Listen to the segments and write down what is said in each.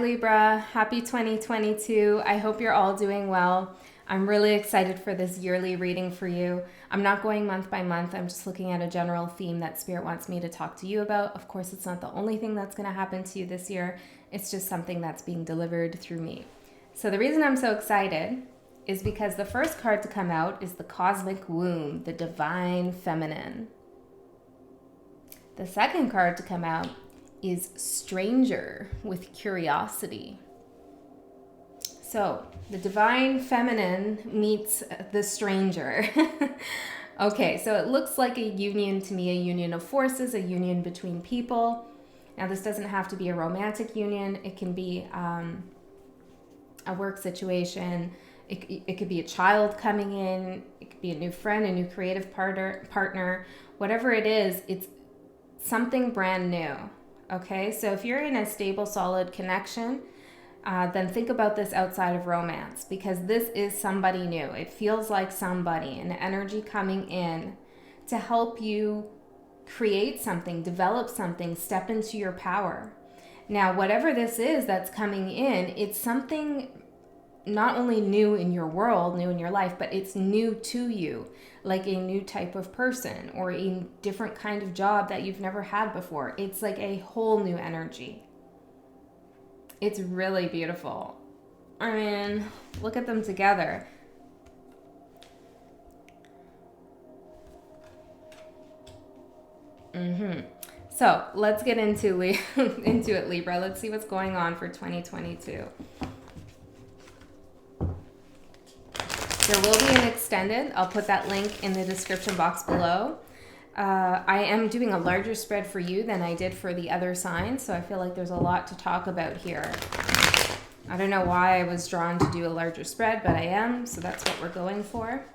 Libra, happy 2022. I hope you're all doing well. I'm really excited for this yearly reading for you. I'm not going month by month. I'm just looking at a general theme that Spirit wants me to talk to you about. Of course, it's not the only thing that's going to happen to you this year. It's just something that's being delivered through me. So the reason I'm so excited is because the first card to come out is the Cosmic Womb, the Divine Feminine. The second card to come out is Stranger with Curiosity. So the Divine Feminine meets the Stranger. Okay, so it looks like a union to me, a union of forces, a union between people. Now this doesn't have to be a romantic union. It can be a work situation. It could be a child coming in. It could be a new friend, a new creative partner. Whatever it is, it's something brand new. Okay, so if you're in a stable, solid connection, then think about this outside of romance, because this is somebody new. It feels like somebody, an energy coming in to help you create something, develop something, step into your power. Now, whatever this is that's coming in, it's something not only new in your world, new in your life, but it's new to you, like a new type of person or a different kind of job that you've never had before. It's like a whole new energy. It's really beautiful. I mean, look at them together. So let's get into it, Libra. Let's see what's going on for 2022. There will be an extended. I'll put that link in the description box below. I am doing a larger spread for you than I did for the other signs, so I feel like there's a lot to talk about here. I don't know why I was drawn to do a larger spread, but I am, so that's what we're going for.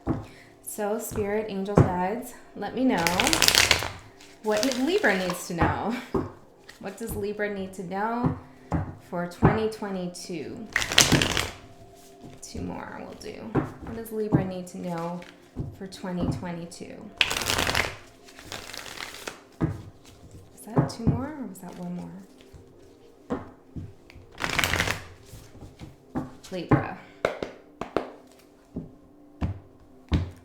So, Spirit, Angels, Guides, let me know what Libra needs to know. What does Libra need to know for 2022? Two more will do. What does Libra need to know for 2022? Is that two more or was that one more? Libra.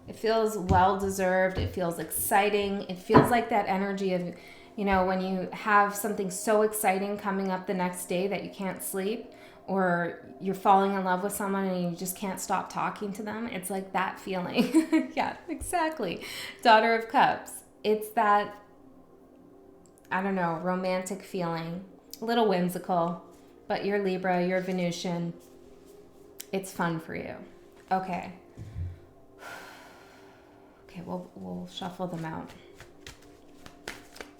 It feels well-deserved. It feels exciting. It feels like that energy of, you know, when you have something so exciting coming up the next day that you can't sleep, or you're falling in love with someone and you just can't stop talking to them. It's like that feeling. Yeah, exactly. Daughter of Cups. It's that, I don't know, romantic feeling. A little whimsical, but you're Libra, you're Venusian. It's fun for you. Okay. Okay, we'll shuffle them out.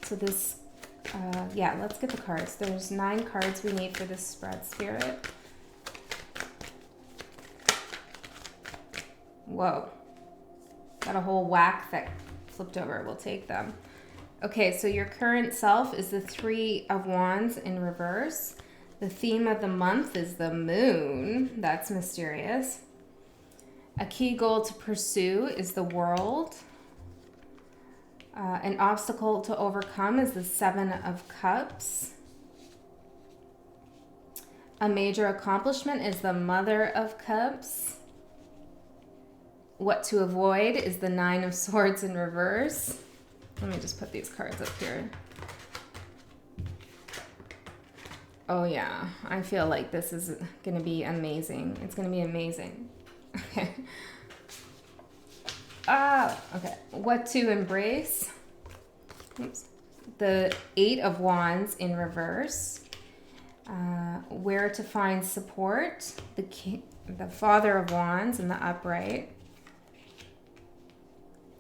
So this, yeah, let's get the cards. There's 9 cards we need for this spread, Spirit. Whoa. Got a whole whack that flipped over. We'll take them. Okay, so your current self is the 3 of Wands in reverse. The theme of the month is the moon. That's mysterious. A key goal to pursue is the world. An obstacle to overcome is the 7 of Cups. A major accomplishment is the Mother of Cups. What to avoid is the 9 of Swords in reverse. Let me just put these cards up here. Oh yeah, I feel like this is going to be amazing. It's going to be amazing. Okay. Okay. What to embrace? Oops. The 8 of Wands in reverse. Where to find support? The Father of Wands in the upright.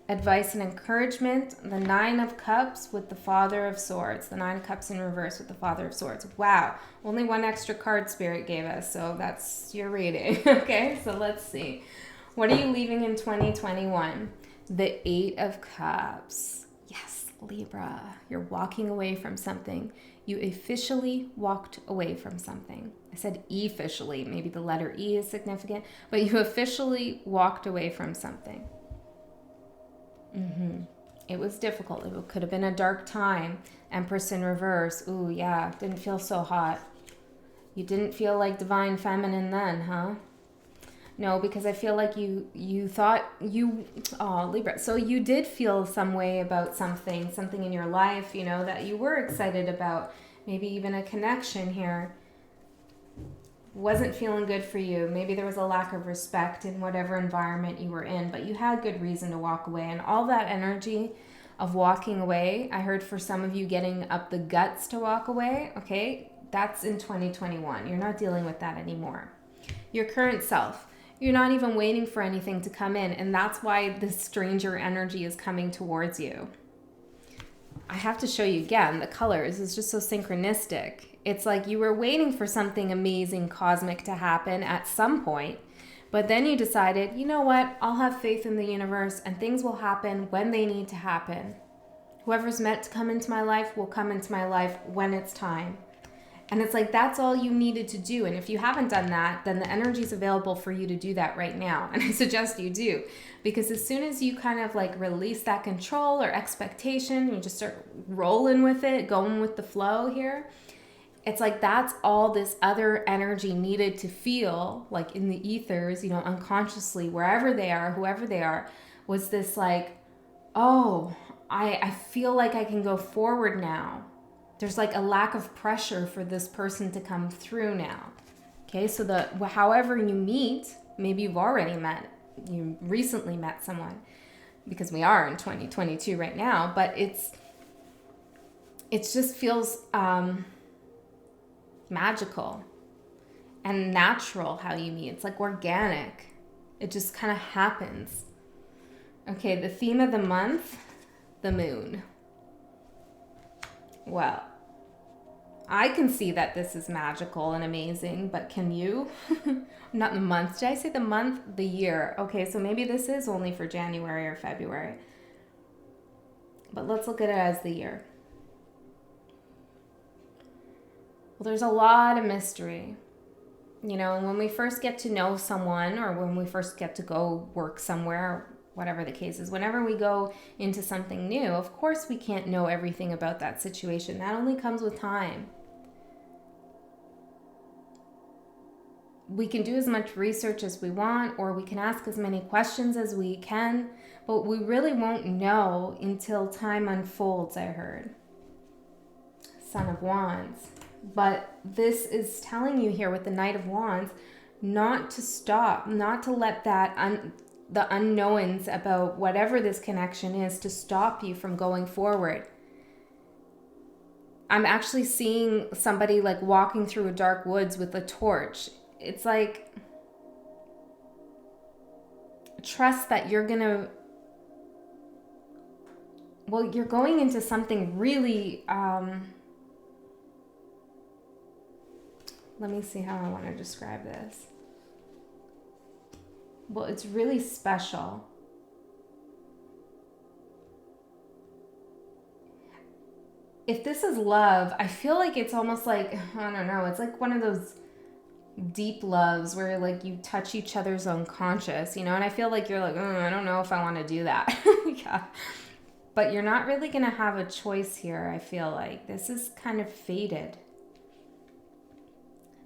Advice and encouragement. The 9 of Cups with the Father of Swords. The 9 of Cups in reverse with the Father of Swords. Wow. Only one extra card Spirit gave us, so that's your reading. Okay, so let's see. What are you leaving in 2021? The 8 of Cups. Yes, Libra. You're walking away from something. You officially walked away from something. I said officially. Maybe the letter E is significant, but you officially walked away from something. It was difficult. It could have been a dark time. Empress in reverse. Ooh, yeah. Didn't feel so hot. You didn't feel like divine feminine then, huh? No, because I feel like you thought you, oh, Libra. So you did feel some way about something in your life, you know, that you were excited about. Maybe even a connection here. Wasn't feeling good for you. Maybe there was a lack of respect in whatever environment you were in, but you had good reason to walk away. And all that energy of walking away, I heard for some of you getting up the guts to walk away, okay? That's in 2021. You're not dealing with that anymore. Your current self, you're not even waiting for anything to come in, and that's why this stranger energy is coming towards you. I have to show you again, the colors is just so synchronistic. It's like you were waiting for something amazing, cosmic to happen at some point, but then you decided, you know what, I'll have faith in the universe and things will happen when they need to happen. Whoever's meant to come into my life will come into my life when it's time. And it's like, that's all you needed to do. And if you haven't done that, then the energy is available for you to do that right now. And I suggest you do. Because as soon as you kind of like release that control or expectation, you just start rolling with it, going with the flow here. It's like that's all this other energy needed to feel, like in the ethers, you know, unconsciously, wherever they are, whoever they are, was this like, oh, I feel like I can go forward now. There's like a lack of pressure for this person to come through now. Okay, so however you meet, maybe you've already met, you recently met someone, because we are in 2022 right now, but it just feels magical and natural how you meet. It's like organic. It just kind of happens. Okay, the theme of the month, the moon. Well, I can see that this is magical and amazing, but can you? Not the month. Did I say the month? The year. Okay, so maybe this is only for January or February. But let's look at it as the year. Well, there's a lot of mystery. You know, when we first get to know someone or when we first get to go work somewhere, whatever the case is, whenever we go into something new, of course we can't know everything about that situation. That only comes with time. We can do as much research as we want, or we can ask as many questions as we can, but we really won't know until time unfolds, I heard. Son of Wands. But this is telling you here with the Knight of Wands not to stop, not to let that the unknowns about whatever this connection is to stop you from going forward. I'm actually seeing somebody like walking through a dark woods with a torch. It's like, trust that you're going into something really, let me see how I want to describe this. Well, it's really special. If this is love, I feel like it's almost like, I don't know, it's like one of those deep loves where like you touch each other's unconscious, you know, and I feel like you're like, I don't know if I want to do that. Yeah. But you're not really going to have a choice here, I feel like. This is kind of fated.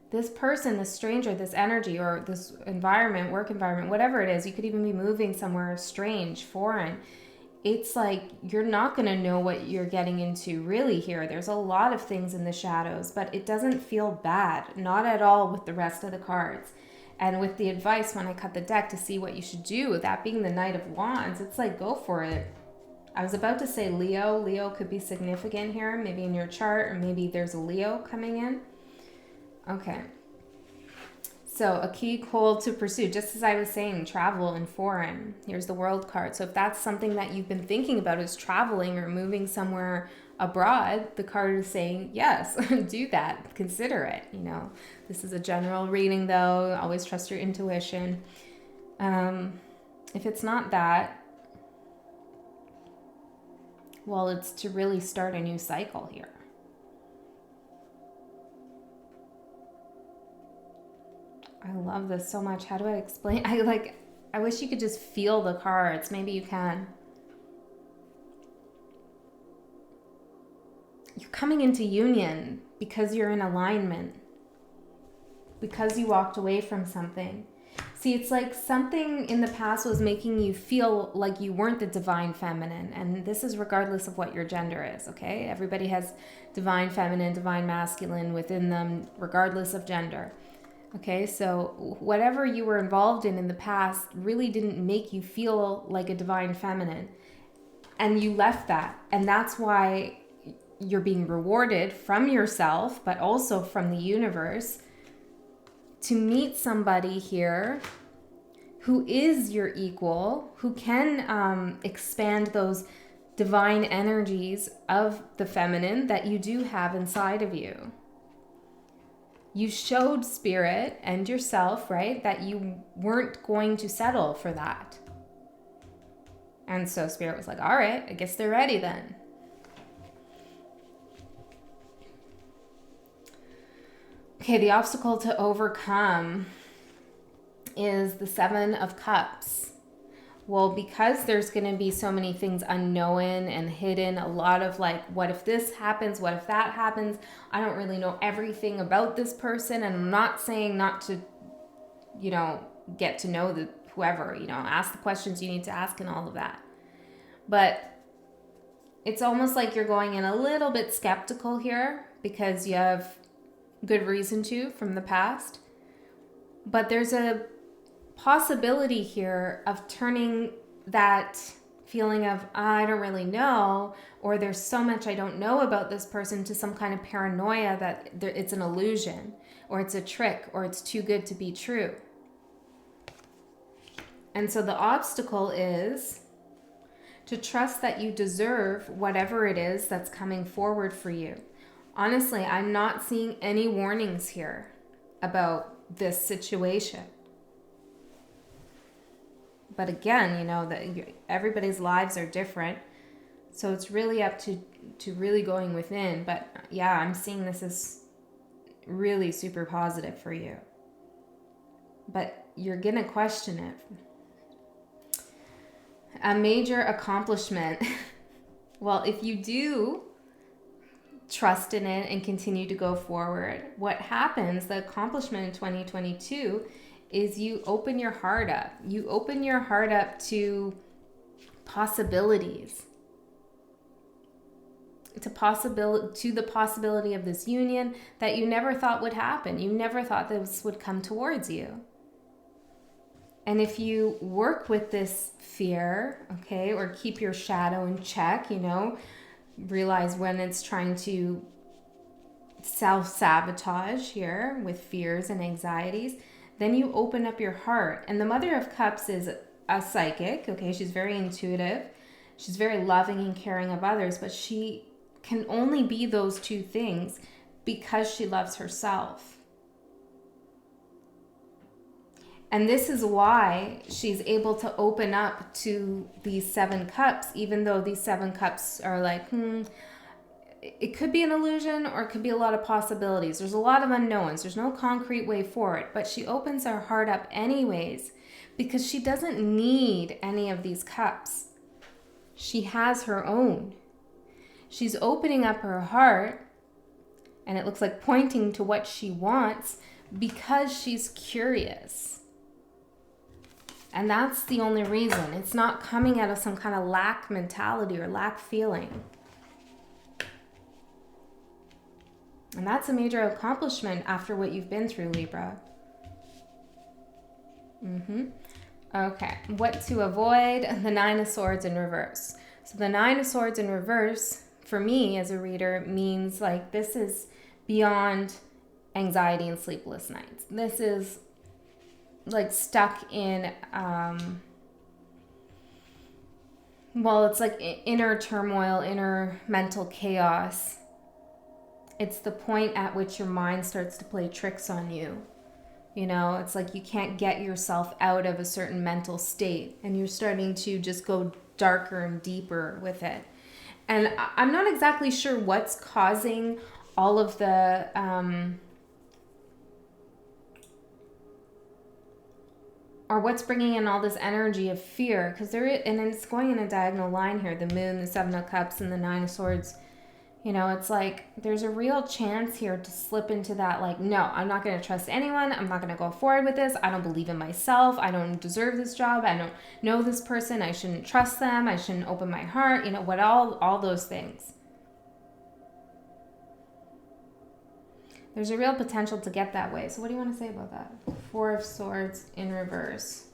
This person, this stranger, this energy, or this environment, work environment, whatever it is, you could even be moving somewhere strange, foreign. It's like you're not going to know what you're getting into really here. There's a lot of things in the shadows, but it doesn't feel bad, not at all with the rest of the cards. And with the advice when I cut the deck to see what you should do, that being the Knight of Wands, it's like go for it. I was about to say Leo. Leo could be significant here, maybe in your chart, or maybe there's a Leo coming in. Okay. So a key goal to pursue, just as I was saying, travel and foreign. Here's the World card. So if that's something that you've been thinking about is traveling or moving somewhere abroad, the card is saying, yes, do that. Consider it. You know, this is a general reading though. Always trust your intuition. If it's not that, well, it's to really start a new cycle here. I love this so much. How do I explain? I wish you could just feel the cards. Maybe you can. You're coming into union because you're in alignment. because you walked away from something. See, it's like something in the past was making you feel like you weren't the divine feminine. And this is regardless of what your gender is, okay? Everybody has divine feminine, divine masculine within them, regardless of gender. Okay, so whatever you were involved in the past really didn't make you feel like a divine feminine. And you left that. And that's why you're being rewarded from yourself, but also from the universe, to meet somebody here who is your equal, who can expand those divine energies of the feminine that you do have inside of you. You showed spirit and yourself, right, that you weren't going to settle for that. And so spirit was like, all right, I guess they're ready then. Okay, the obstacle to overcome is the 7 of Cups. Well, because there's going to be so many things unknown and hidden, a lot of like, what if this happens? What if that happens? I don't really know everything about this person. And I'm not saying not to, get to know whoever, ask the questions you need to ask and all of that. But it's almost like you're going in a little bit skeptical here because you have good reason to from the past. But there's a possibility here of turning that feeling of, I don't really know, or there's so much I don't know about this person, to some kind of paranoia that it's an illusion, or it's a trick, or it's too good to be true. And so the obstacle is to trust that you deserve whatever it is that's coming forward for you. Honestly, I'm not seeing any warnings here about this situation. But again, everybody's lives are different. So it's really up to really going within. But yeah, I'm seeing this as really super positive for you. But you're going to question it. A major accomplishment. Well, if you do trust in it and continue to go forward, what happens, the accomplishment in 2022, is you open your heart up. You open your heart up to possibilities. To the possibility of this union that you never thought would happen. You never thought this would come towards you. And if you work with this fear, okay, or keep your shadow in check, realize when it's trying to self-sabotage here with fears and anxieties, then you open up your heart. And the Mother of Cups is a psychic, okay? She's very intuitive. She's very loving and caring of others, but she can only be those two things because she loves herself. And this is why she's able to open up to these 7 cups, even though these 7 cups are like, it could be an illusion or it could be a lot of possibilities. There's a lot of unknowns. There's no concrete way for it. But she opens her heart up anyways because she doesn't need any of these cups. She has her own. She's opening up her heart, and it looks like pointing to what she wants because she's curious. And that's the only reason. It's not coming out of some kind of lack mentality or lack feeling. And that's a major accomplishment after what you've been through, Libra. Okay, what to avoid? The 9 of Swords in reverse. So the 9 of Swords in reverse, for me as a reader, means like this is beyond anxiety and sleepless nights. This is like stuck in, it's like inner turmoil, inner mental chaos. It's the point at which your mind starts to play tricks on you. It's like you can't get yourself out of a certain mental state and you're starting to just go darker and deeper with it. And I'm not exactly sure what's causing all of the or what's bringing in all this energy of fear, because and it's going in a diagonal line here, the Moon, the 7 of Cups, and the 9 of Swords, It's like there's a real chance here to slip into that, like, no, I'm not going to trust anyone. I'm not going to go forward with this. I don't believe in myself. I don't deserve this job. I don't know this person. I shouldn't trust them. I shouldn't open my heart. All those things. There's a real potential to get that way. So what do you want to say about that? Four of Swords in reverse.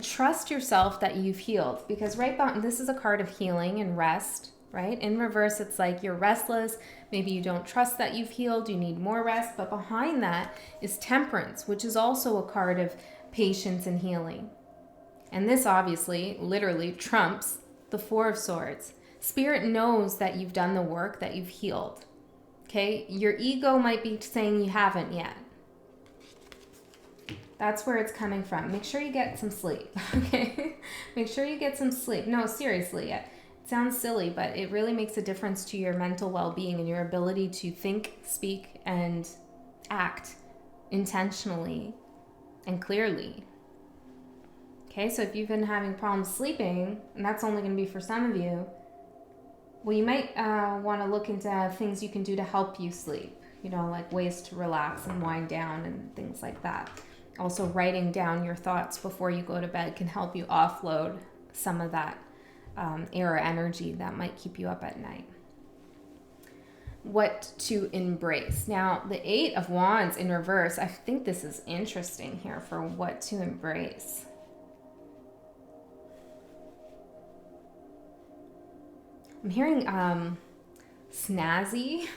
Trust yourself that you've healed, because this is a card of healing and rest, right? In reverse, it's like you're restless. Maybe you don't trust that you've healed. You need more rest. But behind that is Temperance, which is also a card of patience and healing. And this obviously, literally, trumps the Four of Swords. Spirit knows that you've done the work, that you've healed. Okay? Your ego might be saying you haven't yet. That's where it's coming from. Make sure you get some sleep, okay? Make sure you get some sleep. No, seriously, it sounds silly, but it really makes a difference to your mental well-being and your ability to think, speak, and act intentionally and clearly. Okay, so if you've been having problems sleeping, and that's only going to be for some of you, well, you might want to look into things you can do to help you sleep, like ways to relax and wind down and things like that. Also, writing down your thoughts before you go to bed can help you offload some of that air energy that might keep you up at night. What to embrace. Now, the Eight of Wands in reverse, I think this is interesting here for what to embrace. I'm hearing snazzy.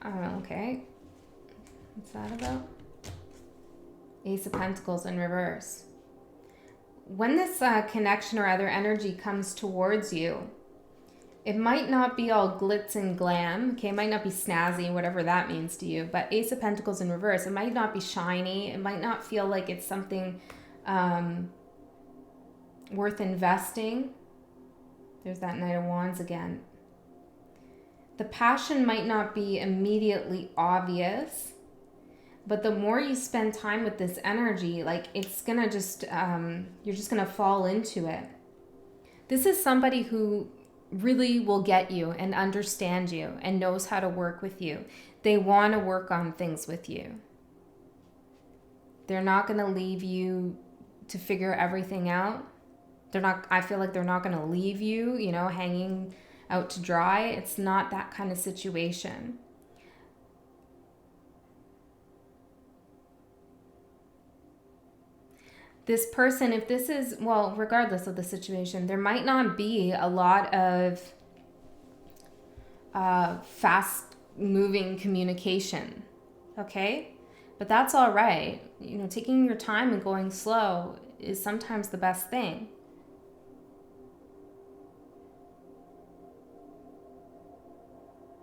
Okay. What's that about? Ace of Pentacles in reverse. When this connection or other energy comes towards you, it might not be all glitz and glam. Okay, it might not be snazzy, whatever that means to you. But Ace of Pentacles in reverse, it might not be shiny. It might not feel like it's something worth investing. There's that Knight of Wands again. The passion might not be immediately obvious, but the more you spend time with this energy, like it's gonna just, you're just gonna fall into it. This is somebody who really will get you and understand you and knows how to work with you. They want to work on things with you. They're not gonna leave you to figure everything out. I feel like they're not going to leave you, hanging out to dry. It's not that kind of situation. This person, if this is, well, regardless of the situation, there might not be a lot of fast moving communication. Okay? But that's all right. Taking your time and going slow is sometimes the best thing.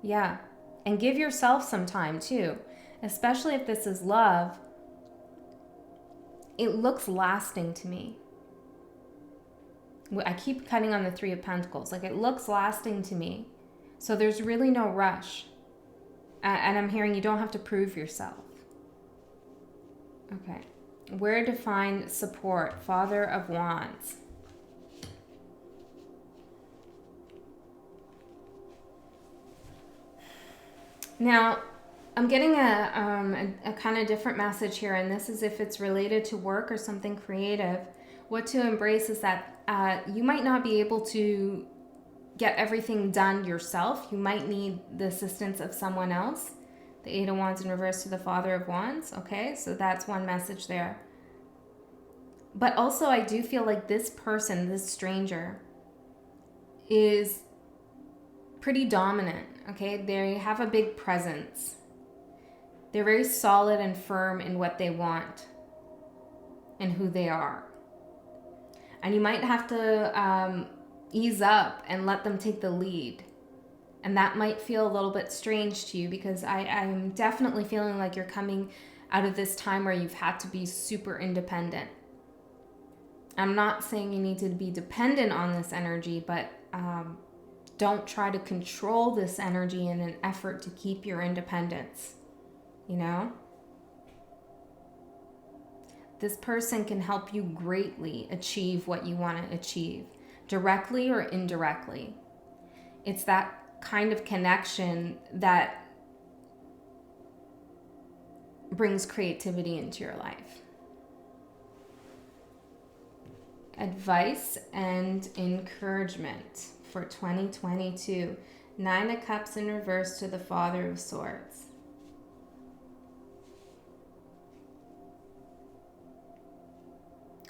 Yeah, and give yourself some time too, especially if this is love. It looks lasting to me. I keep cutting on the Three of Pentacles. Like it looks lasting to me. So there's really no rush. And I'm hearing you don't have to prove yourself. Okay. Where to find support? Father of Wands. Now, I'm getting a kind of different message here, and this is if it's related to work or something creative. What to embrace is that you might not be able to get everything done yourself. You might need the assistance of someone else. The Eight of Wands in reverse to the Father of Wands. Okay, so that's one message there. But also, I do feel like this person, this stranger, is pretty dominant. Okay, they have a big presence. They're very solid and firm in what they want and who they are. And you might have to ease up and let them take the lead. And that might feel a little bit strange to you because I'm definitely feeling like you're coming out of this time where you've had to be super independent. I'm not saying you need to be dependent on this energy, but don't try to control this energy in an effort to keep your independence, This person can help you greatly achieve what you want to achieve, directly or indirectly. It's that kind of connection that brings creativity into your life. Advice and encouragement for 2022. 9 of Cups in reverse to the Father of Swords.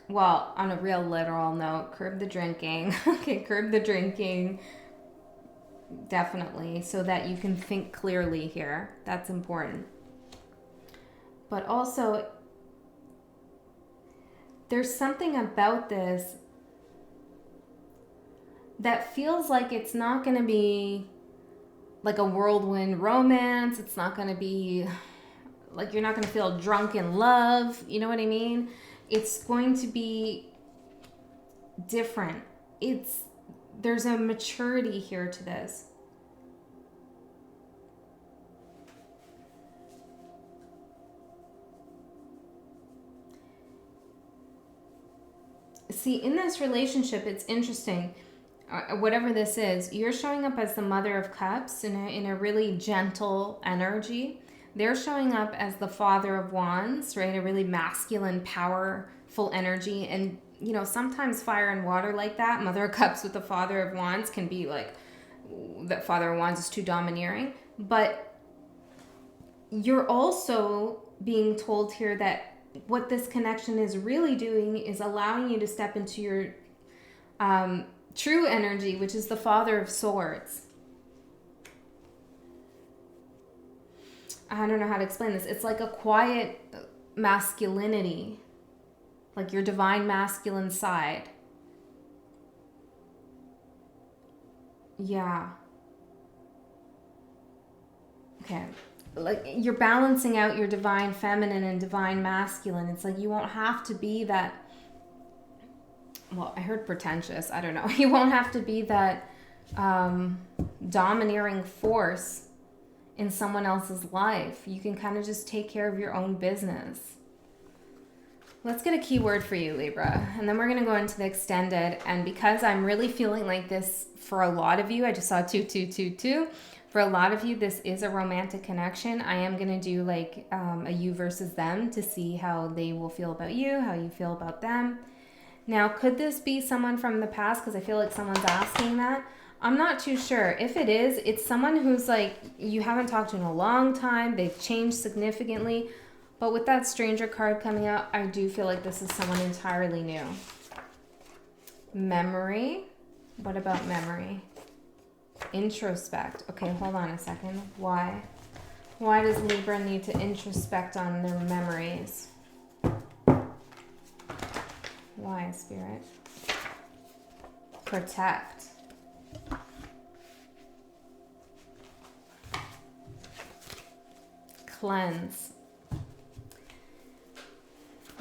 Well, on a real literal note, curb the drinking. Okay, curb the drinking. Definitely, so that you can think clearly here. That's important. But also, there's something about this that feels like it's not going to be like a whirlwind romance. It's not going to be like you're not going to feel drunk in love. You know what I mean? It's going to be different. There's a maturity here to this. See, in this relationship, it's interesting. Whatever this is, you're showing up as the Mother of Cups in a really gentle energy. They're showing up as the Father of Wands, right? A really masculine, powerful energy. And, you know, sometimes fire and water like that, Mother of Cups with the Father of Wands can be like, that Father of Wands is too domineering. But you're also being told here that what this connection is really doing is allowing you to step into your true energy, which is the Father of Swords. I don't know how to explain this. It's like a quiet masculinity, like your divine masculine side. Yeah. Okay. Like you're balancing out your divine feminine and divine masculine. It's like you won't have to be that, well, I heard pretentious. I don't know. You won't have to be that domineering force in someone else's life. You can kind of just take care of your own business. Let's get a keyword for you, Libra, and then we're going to go into the extended. And because I'm really feeling like this for a lot of you, I just saw 2222. For a lot of you, this is a romantic connection. I am going to do like a you versus them to see how they will feel about you, how you feel about them. Now, could this be someone from the past? Because I feel like someone's asking that. I'm not too sure. If it is, it's someone who's like you haven't talked to in a long time. They've changed significantly. But with that stranger card coming out, I do feel like this is someone entirely new. Memory. What about memory? Introspect. Okay, hold on a second. Why? Why does Libra need to introspect on their memories? Why, Spirit? Protect. Cleanse.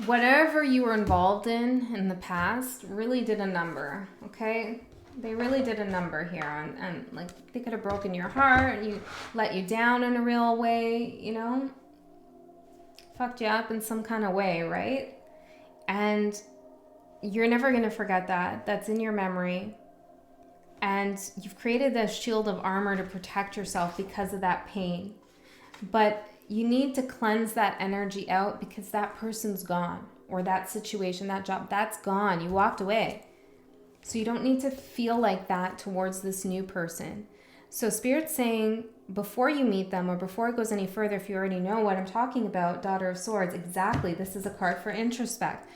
Whatever you were involved in the past really did a number, okay? They really did a number here, and like they could have broken your heart, you let you down in a real way, you know? Fucked you up in some kind of way, right? And you're never going to forget that. That's in your memory. And you've created this shield of armor to protect yourself because of that pain. But you need to cleanse that energy out because that person's gone, or that situation, that job, that's gone. You walked away. So you don't need to feel like that towards this new person. So Spirit's saying before you meet them, or before it goes any further, if you already know what I'm talking about, Daughter of Swords, exactly, this is a card for introspect.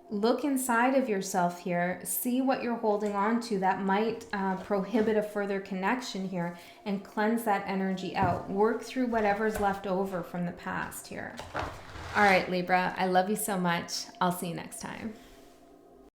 Look inside of yourself here, see what you're holding on to that might prohibit a further connection here, and cleanse that energy out. Work through whatever's left over from the past here. All right, Libra, I love you so much. I'll see you next time.